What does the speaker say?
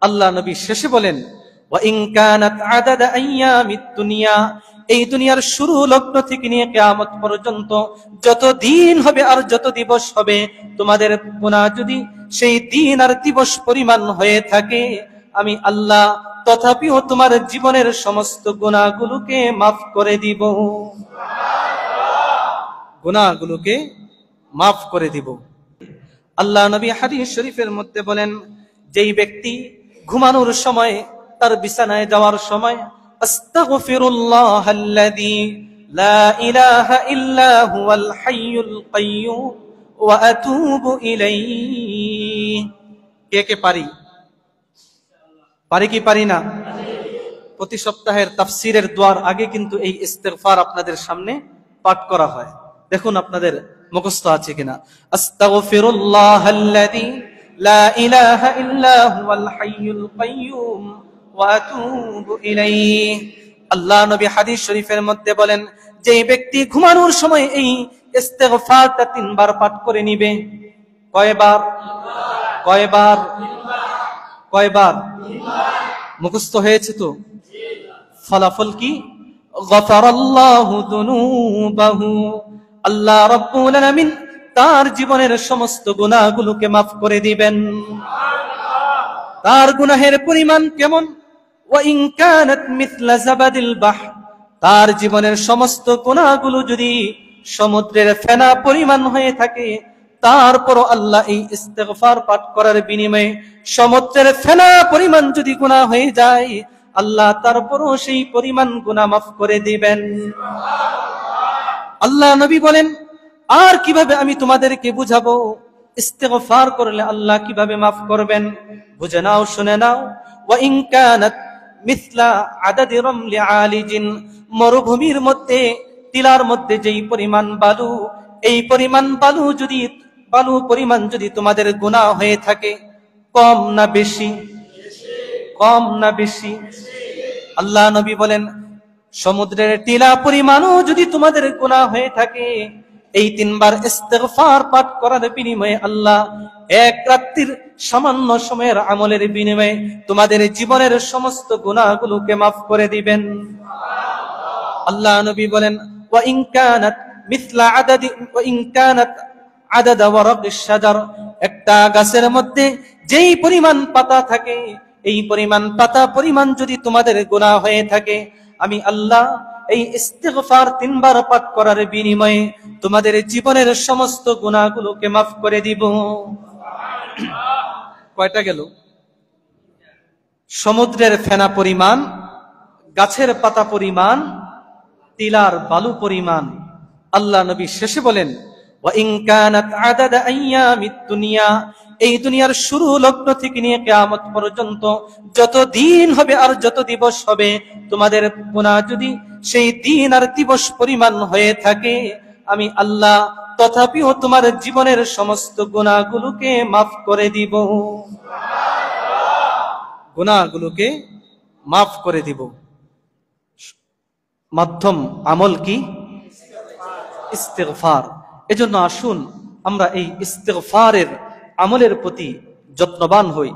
আল্লাহ নবী শেষে বলেন, ওয়া ইন কানাত আদাদা আইয়ামিদ দুনিয়া, এই দুনিয়ার শুরু লগ্ন থেকে নিয়ে কিয়ামত পর্যন্ত যত দিন হবে আর যত দিবস হবে, তোমাদের গুনাহ যদি সেই দিন আর দিবস পরিমাণ হয়ে থাকে, আমি আল্লাহ তথাপিও তোমার জীবনের সমস্ত গুনাহগুলোকে মাফ করে দিব। গুনাহগুলোকে মাফ করে দিব। আল্লাহ নবী হাদিস শরীফের মধ্যে বলেন, যেই ব্যক্তি ঘুমানোর সময়, তার বিছানায় যাওয়ার সময় আস্তাগফিরুল্লাহাল্লাযী লা ইলাহা ইল্লা হুয়াল হাইয়ুল কাইয়্যুম ওয়া আতুবু ইলাইহি, কে পারি? পারি কি পারি না? প্রতি সপ্তাহের তাফসীরের দোয়ার আগে কিন্তু এই ইস্তিগফার আপনাদের সামনে পাঠ করা হয়। দেখুন আপনাদের মুখস্থ আছে কিনা। আস্তাগফিরুল্লাহাল্লাযী লা ইলাহা ইল্লা হুয়াল হাইয়ুল কাইয়্যুম ওয়া আতুবু ইলাইহি। আল্লাহ নবী হাদিস শরীফের মধ্যে বলেন, যে ব্যক্তি ঘুমানোর সময় এই ইস্তিগফারটা 3 বার পাঠ করে নিবে। কয়বার? কয়বার? কয়বার? মুখস্থ হয়েছে তো? ফলাফল কি? গফারাল্লাহু যুনুবাহু, আল্লাহ রাব্বুল আলামিন তার জীবনের সমস্ত গুনাহগুলোকে মাফ করে দিবেন। তার গুনাহের পরিমাণ কেমন? ওয়া ইন কানাত মিথলা যাবাদিল বাহর, তার জীবনের সমস্ত গুনাহগুলো যদি সমুদ্রের ফেনা পরিমাণ হয়ে থাকে, তারপরও আল্লাহ এই ইস্তিগফার পাঠ করার বিনিময়ে সমুদ্রের ফেনা পরিমাণ যদি গুনাহ হয়ে যায়, আল্লাহ তারপরও সেই পরিমাণ গুনাহ মাফ করে দিবেন। আল্লাহ নবী বলেন, আর কিভাবে আমি তোমাদেরকে বুঝাবো ইস্তিগফার করলে আল্লাহ কিভাবে মাফ করবেন? বুঝে নাও, শুনে নাও। ওয়া ইন কানাত মিথলা আদাদি রামলি আলিজিন, মরুভূমির মধ্যে, টিলার মধ্যে যেই পরিমাণ বালু, এই পরিমাণ বালু পরিমাণ যদি তোমাদের গুনাহ হয়ে থাকে, কম না বেশি? কম না বেশি? আল্লাহ নবী বলেন, সমুদ্রের টিলা পরিমাণও যদি তোমাদের গুনাহ হয়ে থাকে, এই 3 বার ইস্তিগফার পাঠ করার বিনিময়ে আল্লাহ এক রাত্রির সামান্য সময়ের আমলের বিনিময়ে তোমাদের জীবনের সমস্ত গুনাহগুলোকে মাফ করে দিবেন। আল্লাহ নবী বলেন, ওয়া ইন কানাত মিথলা আদাদি ওয়া ইন কানাত আদাদা ওয়ারাকিশ শাজার, একটা গাছের মধ্যে যেই পরিমাণ পাতা থাকে, এই পরিমাণ পাতা পরিমাণ যদি তোমাদের গুনাহ হয়ে থাকে, আমি আল্লাহ এই ইস্তিগফার 3 বার পাঠ করার বিনিময়ে তোমাদের জীবনের সমস্ত গুনাহগুলোকে মাফ করে দিব। কয়টা গেল? সমুদ্রের ফেনা পরিমাণ, গাছের পাতা পরিমাণ, টিলার বালু পরিমাণ। আল্লাহ নবী শেষে বলেন, ওয়া ইন কানাত আদাদা আইয়ামিদ দুনিয়া, এই দুনিয়ার শুরু লগ্ন থেকে নিয়ে কিয়ামত পর্যন্ত যত দিন হবে আর যত দিবস হবে, তোমাদের গুনাহ যদি সেই দিন আর দিবস পরিমাণ হয়ে থাকে, আমি আল্লাহ তথাপিও তোমার জীবনের সমস্ত গুনাহগুলোকে মাফ করে দিব। গুনাহগুলোকে মাফ করে দিব। মাধ্যম আমল কি? ইস্তিগফার। এজন্য আসুন আমরা এই ইস্তিগফারের আমলের প্রতি যত্নবান হই।